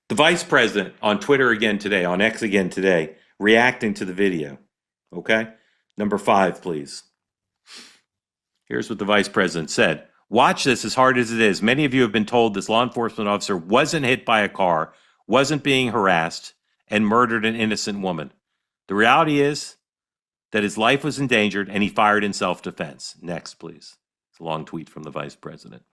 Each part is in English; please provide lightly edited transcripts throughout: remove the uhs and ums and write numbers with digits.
The vice president on Twitter again today, on X again today, reacting to the video. Okay? Number 5, please. Here's what the vice president said. Watch this as hard as it is. Many of you have been told this law enforcement officer wasn't hit by a car, wasn't being harassed, and murdered an innocent woman. The reality is that his life was endangered and he fired in self-defense. Next, please. It's a long tweet from the vice president.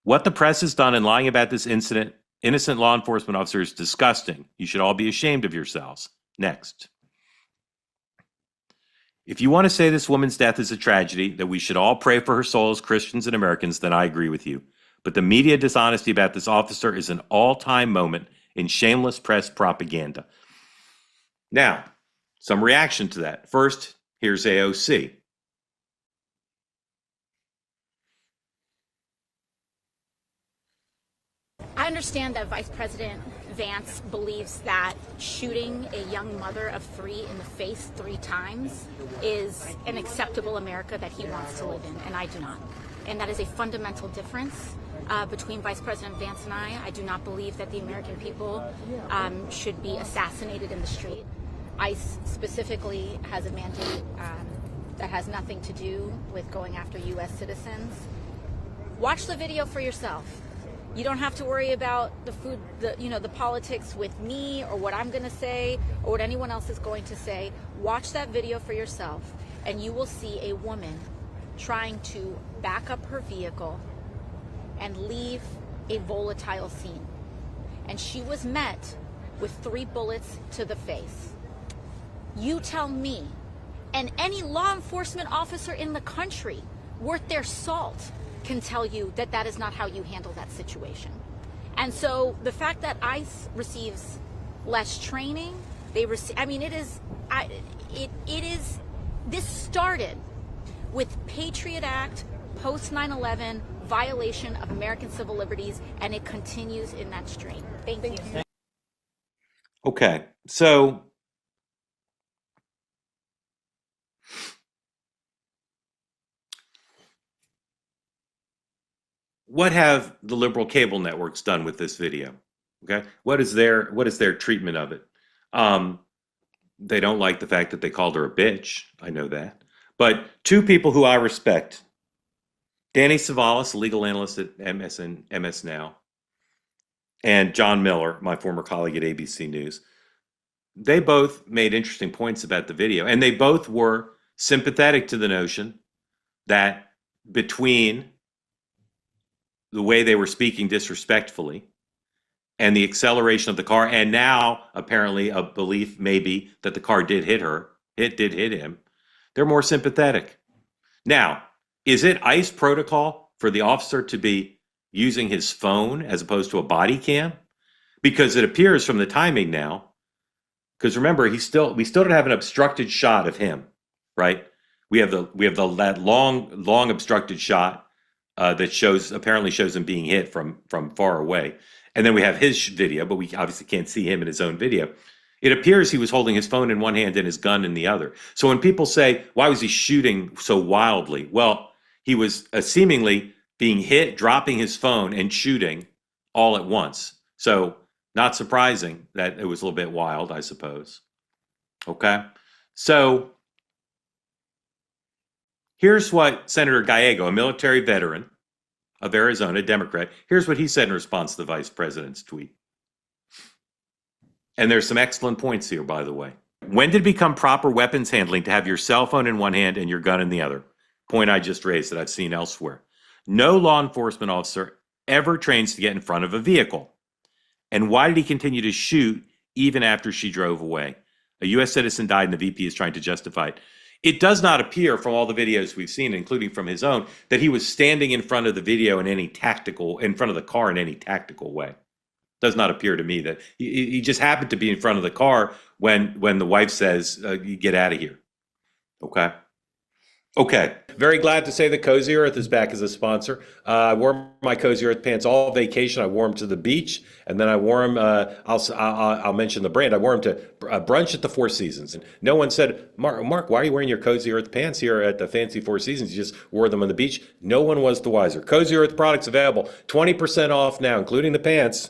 What the press has done in lying about this incident, innocent law enforcement officer, is disgusting. You should all be ashamed of yourselves. Next. If you want to say this woman's death is a tragedy, that we should all pray for her soul as Christians and Americans, then I agree with you. But the media dishonesty about this officer is an all-time moment in shameless press propaganda. Now, some reaction to that. First, here's AOC. I understand that Vice President Vance believes that shooting a young mother of 3 in the face 3 times is an acceptable America that he wants to live in, and I do not. And that is a fundamental difference between Vice President Vance and I. I do not believe that the American people should be assassinated in the street. ICE specifically has a mandate that has nothing to do with going after U.S. citizens. Watch the video for yourself. You don't have to worry about the politics with me or what I'm going to say or what anyone else is going to say. Watch that video for yourself, and you will see a woman trying to back up her vehicle and leave a volatile scene. And she was met with 3 bullets to the face. You tell me, and any law enforcement officer in the country worth their salt can tell you that that is not how you handle that situation. And so the fact that ICE receives less training, this started with Patriot Act, post 9/11 violation of American civil liberties, and it continues in that strain. Thank you. Okay, so what have the liberal cable networks done with this video? Okay, what is their treatment of it? They don't like the fact that they called her a bitch. I know that. But 2 people who I respect, Danny Savalas, a legal analyst at MS Now, and John Miller, my former colleague at ABC News, they both made interesting points about the video, and they both were sympathetic to the notion that between the way they were speaking disrespectfully and the acceleration of the car, and now apparently a belief maybe that the car did hit her, it did hit him, they're more sympathetic. Now, is it ICE protocol for the officer to be using his phone as opposed to a body cam? Because it appears from the timing now, because remember, we still don't have an obstructed shot of him, right? We have that long obstructed shot that apparently shows him being hit from far away. And then we have his video, but we obviously can't see him in his own video. It appears he was holding his phone in one hand and his gun in the other. So when people say, why was he shooting so wildly? Well, he was seemingly being hit, dropping his phone, and shooting all at once. So not surprising that it was a little bit wild, I suppose. Okay? So here's what Senator Gallego, a military veteran of Arizona, Democrat, here's what he said in response to the vice president's tweet. And there's some excellent points here, by the way. When did it become proper weapons handling to have your cell phone in one hand and your gun in the other? Point I just raised that I've seen elsewhere. No law enforcement officer ever trains to get in front of a vehicle. And why did he continue to shoot even after she drove away? A U.S. citizen died and the VP is trying to justify it. It does not appear from all the videos we've seen, including from his own, that he was standing in front of the video in front of the car in any tactical way. Does not appear to me that he just happened to be in front of the car when the wife says, "You get out of here." Okay. Okay. Very glad to say that Cozy Earth is back as a sponsor. I wore my Cozy Earth pants all vacation. I wore them to the beach, and then I wore them. I'll mention the brand. I wore them to brunch at the Four Seasons, and no one said, Mark, why are you wearing your Cozy Earth pants here at the fancy Four Seasons? You just wore them on the beach." No one was the wiser. Cozy Earth products available, 20% off now, including the pants.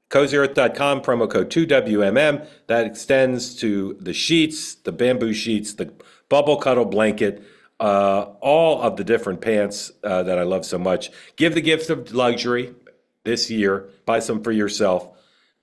CozyEarth.com, promo code 2WMM. That extends to the sheets, the bamboo sheets, the bubble cuddle blanket, all of the different pants that I love so much. Give the gift of luxury this year. Buy some for yourself.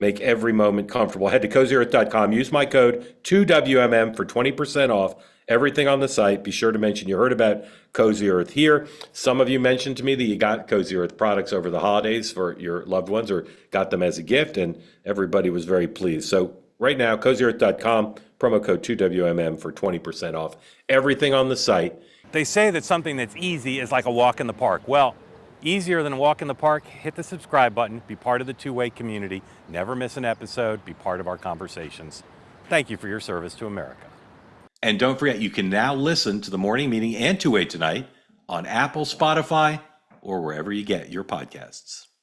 Make every moment comfortable. Head to CozyEarth.com. Use my code 2WMM for 20% off everything on the site. Be sure to mention you heard about Cozy Earth here. Some of you mentioned to me that you got Cozy Earth products over the holidays for your loved ones or got them as a gift, and everybody was very pleased. So right now, CozyEarth.com, promo code 2WMM for 20% off everything on the site. They say that something that's easy is like a walk in the park. Well, easier than a walk in the park, hit the subscribe button, be part of the two-way community, never miss an episode, be part of our conversations. Thank you for your service to America. And don't forget, you can now listen to the morning meeting and Two-Way Tonight on Apple, Spotify, or wherever you get your podcasts.